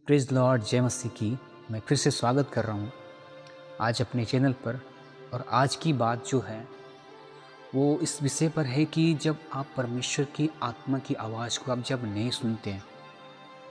Praise Lord जय मसीह की मैं फिर से स्वागत कर रहा हूँ आज अपने चैनल पर। और आज की बात जो है वो इस विषय पर है कि जब आप परमेश्वर की आत्मा की आवाज़ को आप जब नहीं सुनते हैं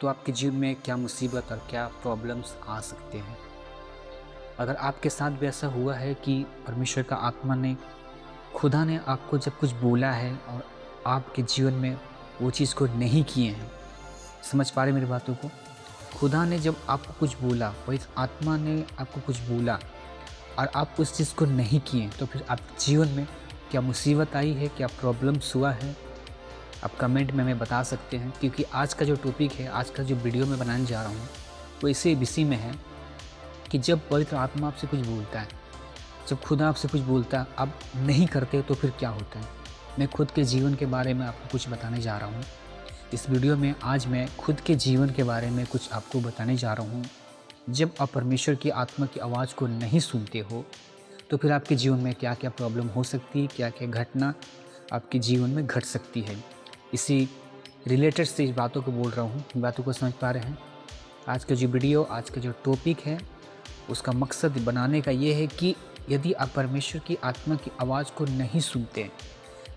तो आपके जीवन में क्या मुसीबत और क्या प्रॉब्लम्स आ सकते हैं। अगर आपके साथ भी ऐसा हुआ है कि परमेश्वर का आत्मा ने खुदा ने आपको जब कुछ बोला है और आपके जीवन में वो चीज़ को नहीं किए हैं, समझ पा रहे मेरी बातों को? खुदा ने जब आपको कुछ बोला, पवित्र आत्मा ने आपको कुछ बोला और आप उस चीज़ को नहीं किए, तो फिर आपके जीवन में क्या मुसीबत आई है, क्या प्रॉब्लम्स हुआ है, आप कमेंट में हमें बता सकते हैं। क्योंकि आज का जो टॉपिक है, आज का जो वीडियो मैं बनाने जा रहा हूँ वो इसी विषय में है कि जब पवित्र आत्मा आपसे कुछ बोलता है, जब खुदा आपसे कुछ बोलता है, आप नहीं करते तो फिर क्या होता है। मैं खुद के जीवन के बारे में आपको कुछ बताने जा रहा हूँ। इस वीडियो में आज मैं खुद के जीवन के बारे में कुछ आपको बताने जा रहा हूँ। जब आप परमेश्वर की आत्मा की आवाज़ को नहीं सुनते हो तो फिर आपके जीवन में क्या क्या प्रॉब्लम हो सकती है, क्या क्या घटना आपके जीवन में घट सकती है। इसी रिलेटेड से इस बातों को बोल रहा हूँ, इन बातों को समझ पा रहे हैं। आज का जो वीडियो, आज का जो टॉपिक है, उसका मकसद बनाने का ये है कि यदि आप परमेश्वर की आत्मा की आवाज़ को नहीं सुनते,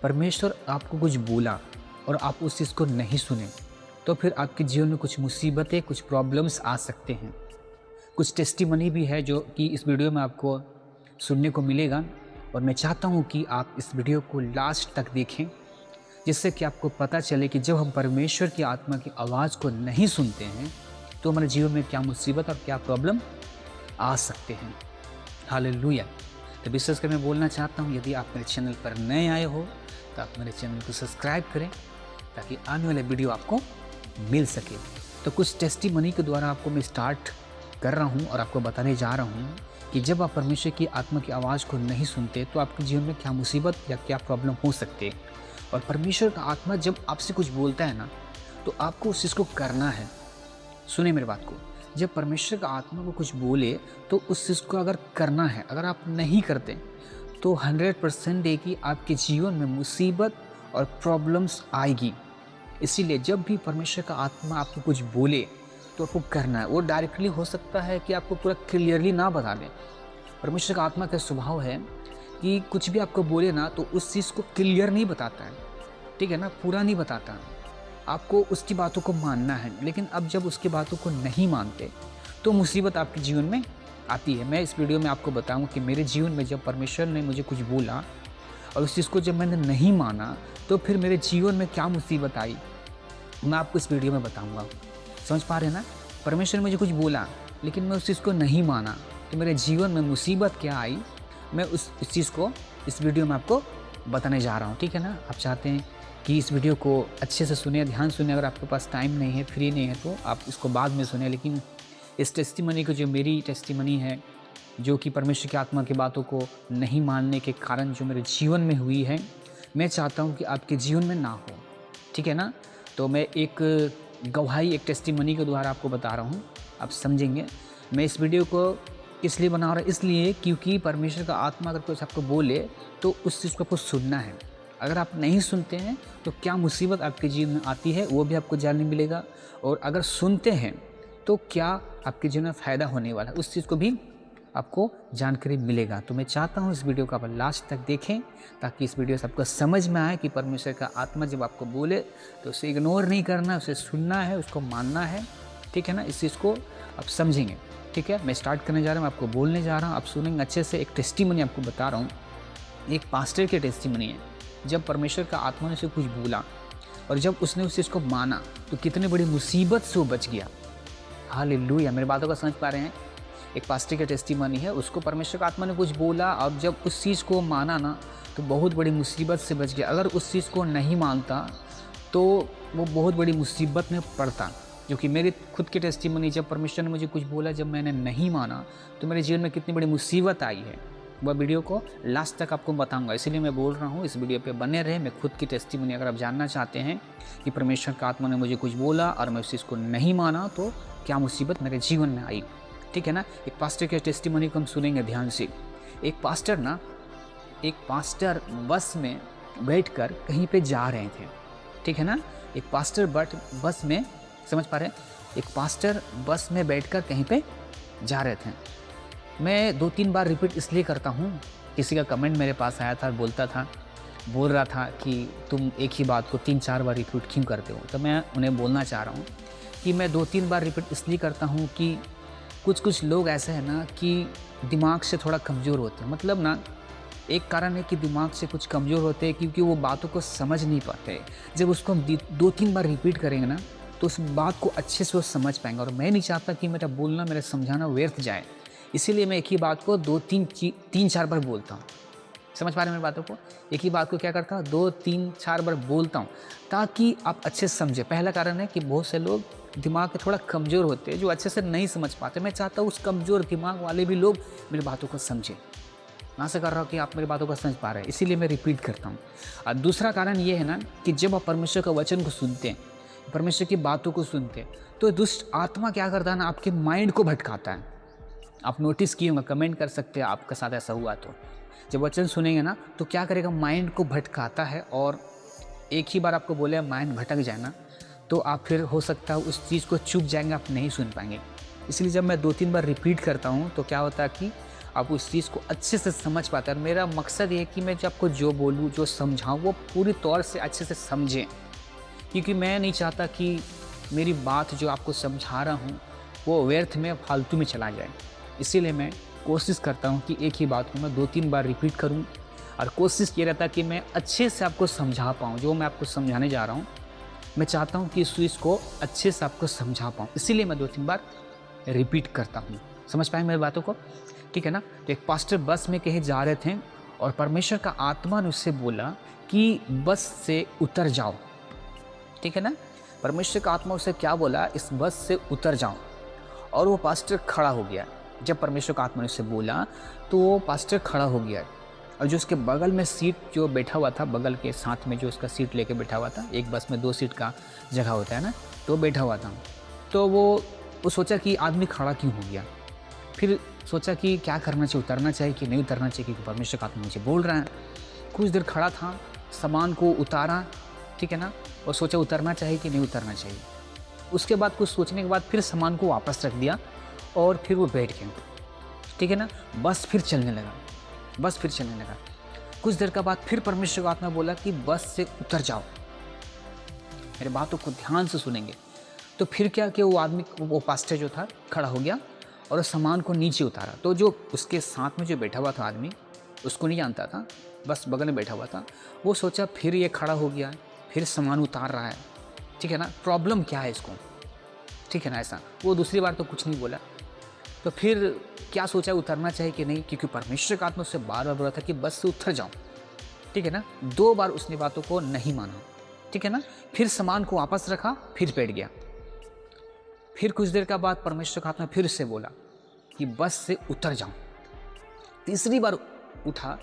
परमेश्वर आपको कुछ बोला और आप उस चीज़ को नहीं सुने, तो फिर आपके जीवन में कुछ मुसीबतें, कुछ प्रॉब्लम्स आ सकते हैं। कुछ टेस्टिमनी भी है जो कि इस वीडियो में आपको सुनने को मिलेगा। और मैं चाहता हूँ कि आप इस वीडियो को लास्ट तक देखें, जिससे कि आपको पता चले कि जब हम परमेश्वर की आत्मा की आवाज़ को नहीं सुनते हैं तो हमारे जीवन में क्या मुसीबत और क्या प्रॉब्लम आ सकते हैं। हालेलुया। तो विशेष कर मैं बोलना चाहता हूँ, यदि आप मेरे चैनल पर नए आए हो तो आप मेरे चैनल को सब्सक्राइब करें ताकि आने वाले वीडियो आपको मिल सके। तो कुछ टेस्टिमनी के द्वारा आपको मैं स्टार्ट कर रहा हूँ और आपको बताने जा रहा हूँ कि जब आप परमेश्वर की आत्मा की आवाज़ को नहीं सुनते तो आपके जीवन में क्या मुसीबत या क्या प्रॉब्लम हो सकते हैं। और परमेश्वर का आत्मा जब आपसे कुछ बोलता है ना, तो आपको उस चीज़ को करना है। सुने मेरी बात को, जब परमेश्वर का आत्मा को कुछ बोले तो उस चीज़ को अगर करना है, अगर आप नहीं करते तो 100% है कि आपके जीवन में मुसीबत और प्रॉब्लम्स आएगी। इसीलिए जब भी परमेश्वर का आत्मा आपको कुछ बोले तो आपको करना है। वो डायरेक्टली हो सकता है कि आपको पूरा क्लियरली ना बता दें। परमेश्वर का आत्मा का स्वभाव है कि कुछ भी आपको बोले ना तो उस चीज़ को क्लियर नहीं बताता है, ठीक है ना, पूरा नहीं बताता। आपको उसकी बातों को मानना है, लेकिन अब जब उसकी बातों को नहीं मानते तो मुसीबत आपके जीवन में आती है। मैं इस वीडियो में आपको बताऊँ कि मेरे जीवन में जब परमेश्वर ने मुझे कुछ बोला और उस चीज़ को जब मैंने नहीं माना तो फिर मेरे जीवन में क्या मुसीबत आई, मैं आपको इस वीडियो में बताऊंगा। समझ पा रहे हैं ना? परमेश्वर ने मुझे कुछ बोला लेकिन मैं उस चीज़ को नहीं माना तो मेरे जीवन में मुसीबत क्या आई, मैं उस चीज़ को इस वीडियो में आपको बताने जा रहा हूँ, ठीक है ना। आप चाहते हैं कि इस वीडियो को अच्छे से सुने, ध्यान सुने। अगर आपके पास टाइम नहीं है, फ्री नहीं है, तो आप इसको बाद में सुने। लेकिन इस टेस्टिमनी को, जो मेरी टेस्टिमनी है, जो कि परमेश्वर की आत्मा की बातों को नहीं मानने के कारण जो मेरे जीवन में हुई है, मैं चाहता हूँ कि आपके जीवन में ना हो, ठीक है ना। तो मैं एक गवाही, एक टेस्टिमनी के द्वारा आपको बता रहा हूँ, आप समझेंगे। मैं इस वीडियो को इसलिए बना रहा हूँ, इसलिए क्योंकि परमेश्वर का आत्मा अगर कुछ आपको बोले तो उस चीज़ को आपको सुनना है। अगर आप नहीं सुनते हैं तो क्या मुसीबत आपके जीवन में आती है वो भी आपको जानने मिलेगा। और अगर सुनते हैं तो क्या आपके जीवन में फ़ायदा होने वाला है, उस चीज़ को भी आपको जानकारी मिलेगा। तो मैं चाहता हूँ इस वीडियो को आप लास्ट तक देखें ताकि इस वीडियो से आपको समझ में आए कि परमेश्वर का आत्मा जब आपको बोले तो उसे इग्नोर नहीं करना, उसे सुनना है, उसको मानना है, ठीक है ना। इस चीज़ को आप समझेंगे, ठीक है। मैं स्टार्ट करने जा रहा हूँ, आपको बोलने जा रहा हूँ, आप सुनेंगे अच्छे से। एक टेस्टिमनी आपको बता रहा हूँ, एक पास्टर की टेस्टिमनी है। जब परमेश्वर का आत्मा ने उसे कुछ बोला और जब उसने उस चीज़ को माना तो कितनी बड़ी मुसीबत से वो बच गया। हालेलुया। मेरी बातों को समझ पा रहे हैं? एक पास्टर की टेस्टिमनी है, उसको परमेश्वर का आत्मा ने कुछ बोला और जब उस चीज़ को माना ना तो बहुत बड़ी मुसीबत से बच गया। अगर उस चीज़ को नहीं मानता तो वो बहुत बड़ी मुसीबत में पड़ता। जो कि मेरी खुद की टेस्टिमनी, जब परमेश्वर ने मुझे कुछ बोला, जब मैंने नहीं माना तो मेरे जीवन में कितनी बड़ी मुसीबत आई है, वह वीडियो को लास्ट तक आपको बताऊंगा। इसलिए मैं बोल रहा हूँ, इस वीडियो पे बने रहे। मैं खुद की टेस्टिमनी, अगर आप जानना चाहते हैं कि परमेश्वर का आत्मा ने मुझे कुछ बोला और मैं उस चीज़ को नहीं माना तो क्या मुसीबत मेरे जीवन में आई, ठीक है ना। एक पास्टर के टेस्टिमनी को हम सुनेंगे ध्यान से। एक पास्टर बस में बैठकर कहीं पे जा रहे थे, ठीक है ना। एक पास्टर बस में, समझ पा रहे हैं, एक पास्टर बस में बैठकर कहीं पे जा रहे थे। मैं 2-3 बार रिपीट इसलिए करता हूँ, किसी का कमेंट मेरे पास आया था, बोल रहा था कि तुम एक ही बात को 3-4 बार रिपीट क्यों करते हो? तो मैं उन्हें बोलना चाह रहा हूँ कि मैं 2-3 बार रिपीट इसलिए करता हूँ कि कुछ लोग ऐसे हैं ना कि दिमाग से थोड़ा कमज़ोर होते हैं। मतलब ना, एक कारण है कि दिमाग से कुछ कमज़ोर होते हैं क्योंकि वो बातों को समझ नहीं पाते। जब उसको हम 2-3 बार रिपीट करेंगे ना, तो उस बात को अच्छे से वो समझ पाएँगे, और मैं नहीं चाहता कि मेरा बोलना, मेरा समझाना व्यर्थ जाए। इसीलिए मैं एक ही बात को 3-4 बार बोलता हूँ। समझ पा रहे हैं मेरी बातों को? एक ही बात को क्या करता हूँ, 2-3-4 बार बोलता हूँ, ताकि आप अच्छे से समझें। पहला कारण है कि बहुत से लोग दिमाग के थोड़ा कमज़ोर होते हैं, जो अच्छे से नहीं समझ पाते। मैं चाहता हूँ उस कमज़ोर दिमाग वाले भी लोग मेरी बातों को समझें। मैं आशा कर रहा हूँ कि आप मेरी बातों को समझ पा रहे हैं, इसीलिए मैं रिपीट करता हूँ। और दूसरा कारण ये है ना कि जब आप परमेश्वर का वचन को सुनते हैं, परमेश्वर की बातों को सुनते हैं, तो दुष्ट आत्मा क्या करता है ना, आपके माइंड को भटकाता है। आप नोटिस किए होंगे, कमेंट कर सकते हैं आपके साथ ऐसा हुआ तो। जब वचन सुनेंगे ना, तो क्या करेगा, माइंड को भटकाता है, और एक ही बार आपको बोले माइंड भटक जाए ना, तो आप फिर हो सकता है उस चीज़ को चूक जाएंगे, आप नहीं सुन पाएंगे। इसलिए जब मैं 2-3 बार रिपीट करता हूँ, तो क्या होता है कि आप उस चीज़ को अच्छे से समझ पाते हैं। और मेरा मकसद ये है कि मैं आपको जो बोलूँ, जो समझाऊँ, वो पूरी तौर से अच्छे से समझें, क्योंकि मैं नहीं चाहता कि मेरी बात जो आपको समझा रहा हूँ, वो व्यर्थ में, फालतू में चला जाए। इसीलिए मैं कोशिश करता हूँ कि एक ही बात को मैं 2-3 बार रिपीट करूँ, और कोशिश ये रहता है कि मैं अच्छे से आपको समझा पाऊँ। जो मैं आपको समझाने जा रहा हूँ, मैं चाहता हूँ कि इस चीज़ को अच्छे से आपको समझा पाऊँ, इसीलिए मैं 2-3 बार रिपीट करता हूँ। समझ पाएँ मेरी बातों को? ठीक है ना? तो एक पास्टर बस में कहीं जा रहे थे, और परमेश्वर का आत्मा ने उससे बोला कि बस से उतर जाओ। ठीक है ना? परमेश्वर का आत्मा उससे क्या बोला, इस बस से उतर जाओ। और वो पास्टर खड़ा हो गया। जब परमेश्वर का आत्मा ने उससे बोला, तो वो पास्टर खड़ा हो गया, और जो उसके बगल में सीट जो बैठा हुआ था, बगल के साथ में जो उसका सीट लेके बैठा हुआ था, एक बस में 2 सीट का जगह होता है ना, तो बैठा हुआ था। तो वो सोचा कि आदमी खड़ा क्यों हो गया। फिर सोचा कि क्या करना चाहिए, उतरना चाहिए कि नहीं उतरना चाहिए, क्योंकि परमेश्वर का आत्मा मुझे बोल रहा है। कुछ देर खड़ा था, सामान को उतारा, ठीक है ना, और सोचा उतरना चाहिए कि नहीं उतरना चाहिए। उसके बाद कुछ सोचने के बाद फिर सामान को वापस रख दिया, और फिर वो बैठ गया। ठीक है ना, बस फिर चलने लगा। कुछ देर के बाद फिर परमेश्वर का आत्मा बोला कि बस से उतर जाओ। मेरे बातों को ध्यान से सुनेंगे। तो फिर क्या कि वो आदमी, वो पास्टर जो था, खड़ा हो गया और सामान को नीचे उतारा। तो जो उसके साथ में जो बैठा हुआ था आदमी, उसको नहीं जानता था, बस बगल में बैठा हुआ था। वो सोचा फिर ये खड़ा हो गया, फिर सामान उतार रहा है, ठीक है ना, प्रॉब्लम क्या है इसको, ठीक है ना, ऐसा। वो दूसरी बार तो कुछ नहीं बोला। तो फिर क्या सोचा, उतरना चाहिए कि नहीं, क्योंकि परमेश्वर का आत्मा उससे बार बार बोला था कि बस से उतर जाओ, ठीक है ना। 2 बार उसने बातों को नहीं माना, ठीक है ना। फिर सामान को वापस रखा, फिर बैठ गया। फिर कुछ देर का बाद परमेश्वर का आत्मा फिर से बोला कि बस से उतर जाओ। तीसरी बार उठा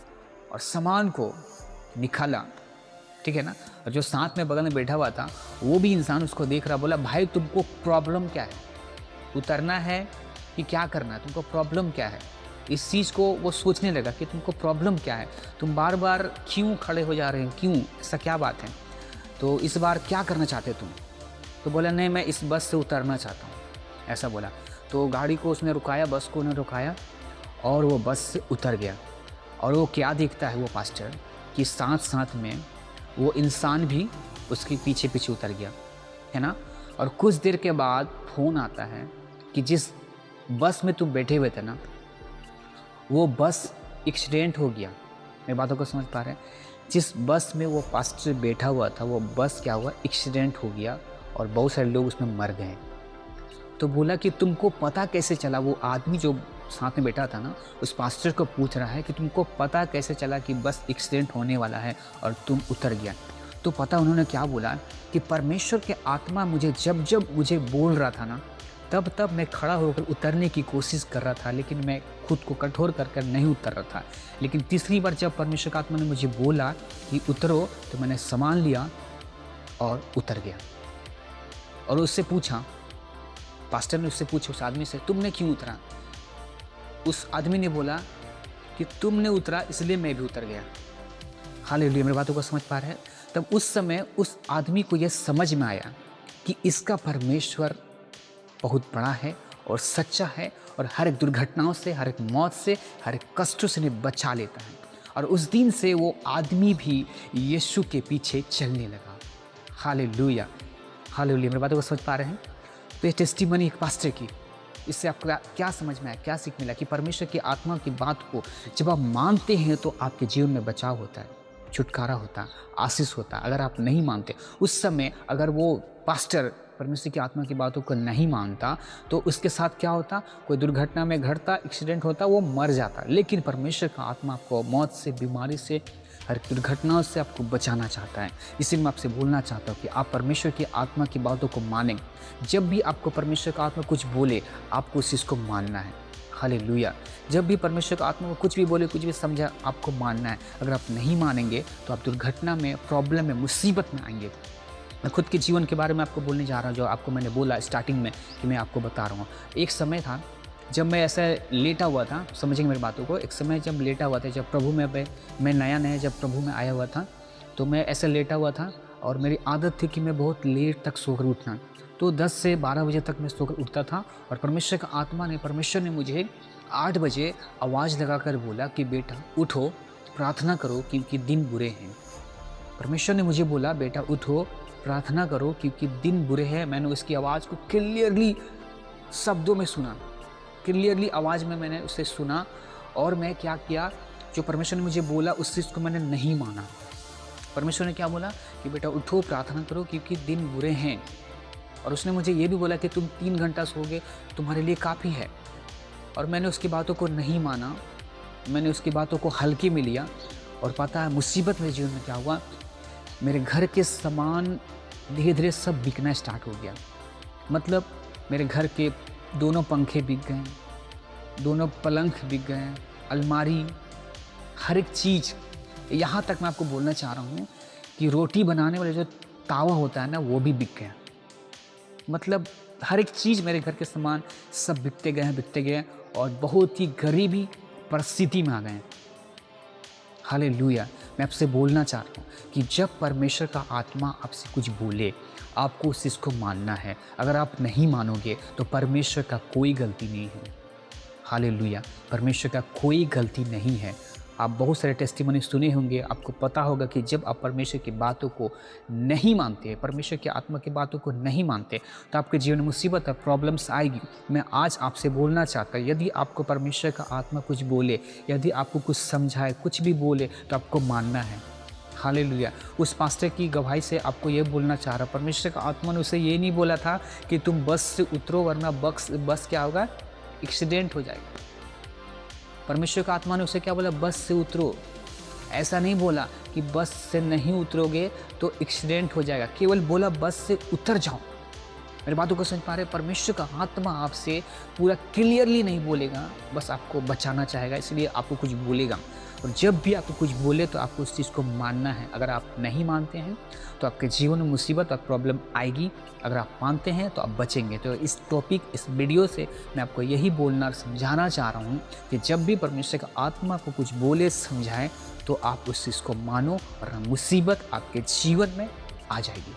और सामान को निकाला, ठीक है ना। और जो साथ में बगल में बैठा हुआ था, वो भी इंसान उसको देख रहा, बोला भाई तुमको प्रॉब्लम क्या है, उतरना है कि क्या करना है, तुमको प्रॉब्लम क्या है। इस चीज़ को वो सोचने लगा कि तुमको प्रॉब्लम क्या है, तुम बार बार क्यों खड़े हो जा रहे हो, क्यों, ऐसा क्या बात है, तो इस बार क्या करना चाहते तुम। तो बोला नहीं, मैं इस बस से उतरना चाहता हूँ, ऐसा बोला। तो गाड़ी को उसने रुकाया, बस को उन्हें रुकाया, और वो बस से उतर गया। और वो क्या देखता है वो पास्टर कि साथ साथ में वो इंसान भी उसके पीछे पीछे उतर गया, है ना। और कुछ देर के बाद फ़ोन आता है कि जिस बस में तुम बैठे हुए थे ना, वो बस एक्सीडेंट हो गया। मेरी बातों को समझ पा रहे हैं। जिस बस में वो पास्टर बैठा हुआ था, वो बस क्या हुआ, एक्सीडेंट हो गया, और बहुत सारे लोग उसमें मर गए। तो बोला कि तुमको पता कैसे चला, वो आदमी जो साथ में बैठा था ना, उस पास्टर को पूछ रहा है कि तुमको पता कैसे चला कि बस एक्सीडेंट होने वाला है और तुम उतर गया। तो पता उन्होंने क्या बोला कि परमेश्वर के आत्मा मुझे जब जब मुझे बोल रहा था ना, तब तब मैं खड़ा होकर उतरने की कोशिश कर रहा था, लेकिन मैं खुद को कठोर कर कर नहीं उतर रहा था। लेकिन तीसरी बार जब परमेश्वर का आत्मा ने मुझे बोला कि उतरो, तो मैंने सामान लिया और उतर गया। और उससे पूछा, पास्टर ने उससे पूछा उस आदमी से, तुमने क्यों उतरा। उस आदमी ने बोला कि तुमने उतरा इसलिए मैं भी उतर गया। हालेलुया, मेरी बातों को समझ पा रहे हैं। तब उस समय उस आदमी को यह समझ में आया कि इसका परमेश्वर बहुत बड़ा है और सच्चा है और हर एक दुर्घटनाओं से, हर एक मौत से, हर एक कष्टों से उन्हें बचा लेता है। और उस दिन से वो आदमी भी यीशु के पीछे चलने लगा। Hallelujah, hallelujah. मेरी बातों को समझ पा रहे हैं? तो ये टेस्टिमनी एक पास्टर की, इससे आपको क्या समझ में आया, क्या सीख मिला कि परमेश्वर की आत्मा की बात को जब आप मानते हैं तो आपके जीवन में बचाव होता है, छुटकारा होता है, आशीष होता है। अगर आप नहीं मानते उस समय, अगर वो पास्टर परमेश्वर की आत्मा की बातों को नहीं मानता तो उसके साथ क्या होता, कोई दुर्घटना में घटता, एक्सीडेंट होता, वो मर जाता। लेकिन परमेश्वर का आत्मा आपको मौत से, बीमारी से, हर दुर्घटनाओं से आपको बचाना चाहता है। इसीलिए मैं आपसे बोलना चाहता हूँ कि आप परमेश्वर की आत्मा की बातों को मानें। जब भी आपको परमेश्वर का आत्मा कुछ बोले, आपको उस चीज़ को मानना है। हालेलुया। जब भी परमेश्वर का आत्मा को कुछ भी बोले, कुछ भी समझा, आपको मानना है। अगर आप नहीं मानेंगे तो आप दुर्घटना में, प्रॉब्लम में, मुसीबत में आएंगे। मैं खुद के जीवन के बारे में आपको बोलने जा रहा हूँ, जो आपको मैंने बोला स्टार्टिंग में कि मैं आपको बता रहा हूँ। एक समय था जब मैं ऐसा लेटा हुआ था, समझेंगे मेरी बातों को। एक समय जब लेटा हुआ था, जब प्रभु में मैं नया जब प्रभु में आया हुआ था, तो मैं ऐसे लेटा हुआ था और मेरी आदत थी कि मैं बहुत लेट तक सोकर उठना। तो 10 से 12 बजे तक मैं सोकर उठता था और परमेश्वर ने मुझे 8 बजे आवाज़ लगाकर बोला कि बेटा उठो, प्रार्थना करो क्योंकि दिन बुरे हैं। परमेश्वर ने मुझे बोला, बेटा उठो, प्रार्थना करो क्योंकि दिन बुरे हैं। मैंने उसकी आवाज़ को क्लियरली शब्दों में सुना, क्लियरली आवाज़ में मैंने उसे सुना और मैं क्या किया, जो परमेश्वर ने मुझे बोला उस चीज़ को मैंने नहीं माना। परमेश्वर ने क्या बोला कि बेटा उठो, प्रार्थना करो क्योंकि दिन बुरे हैं। और उसने मुझे ये भी बोला कि तुम 3 घंटा सोओगे, तुम्हारे लिए काफ़ी है। और मैंने उसकी बातों को नहीं माना, मैंने उसकी बातों को हल्के में लिया। और पता है मुसीबत मेरे जीवन में क्या हुआ, मेरे घर के सामान धीरे धीरे सब बिकना स्टार्ट हो गया। मतलब मेरे घर के दोनों पंखे बिक गए, दोनों पलंग बिक गए, अलमारी, हर एक चीज़। यहाँ तक मैं आपको बोलना चाह रहा हूँ कि रोटी बनाने वाले जो तावा होता है ना, वो भी बिक गया। मतलब हर एक चीज़, मेरे घर के सामान सब बिकते गए और बहुत ही गरीबी परिस्थिति में आ गए। हालेलुया। मैं आपसे बोलना चाह रहा हूँ कि जब परमेश्वर का आत्मा आपसे कुछ बोले, आपको उस चीज़ को मानना है। अगर आप नहीं मानोगे तो परमेश्वर का कोई गलती नहीं है। हालेलुया। परमेश्वर का कोई गलती नहीं है। आप बहुत सारे टेस्टिमनी सुने होंगे, आपको पता होगा कि जब आप परमेश्वर की बातों को नहीं मानते, परमेश्वर की आत्मा की बातों को नहीं मानते, तो आपके जीवन में मुसीबत और प्रॉब्लम्स आएगी। मैं आज आपसे बोलना चाहता हूँ, यदि आपको परमेश्वर का आत्मा कुछ बोले, यदि आपको कुछ समझाए, कुछ भी बोले, तो आपको मानना है। हालेलुया। उस पास्टर की गवाही से आपको ये बोलना चाह रहा, परमेश्वर का आत्मा ने उसे ये नहीं बोला था कि तुम बस से उतरो वरना बस क्या होगा, एक्सीडेंट हो जाएगा। परमेश्वर का आत्मा ने उसे क्या बोला, बस से उतरो। ऐसा नहीं बोला कि बस से नहीं उतरोगे तो एक्सीडेंट हो जाएगा, केवल बोला बस से उतर जाओ। मेरी बातों को समझ पा रहे? परमेश्वर का आत्मा आपसे पूरा क्लियरली नहीं बोलेगा, बस आपको बचाना चाहेगा, इसलिए आपको कुछ बोलेगा। और जब भी आपको कुछ बोले तो आपको उस चीज़ को मानना है। अगर आप नहीं मानते हैं तो आपके जीवन में मुसीबत और प्रॉब्लम आएगी। अगर आप मानते हैं तो आप बचेंगे। तो इस वीडियो से मैं आपको यही बोलना और समझाना चाह रहा हूँ कि जब भी परमेश्वर का आत्मा को कुछ बोले, समझाए, तो आप उस चीज़ को मानो और मुसीबत आपके जीवन में आ जाएगी।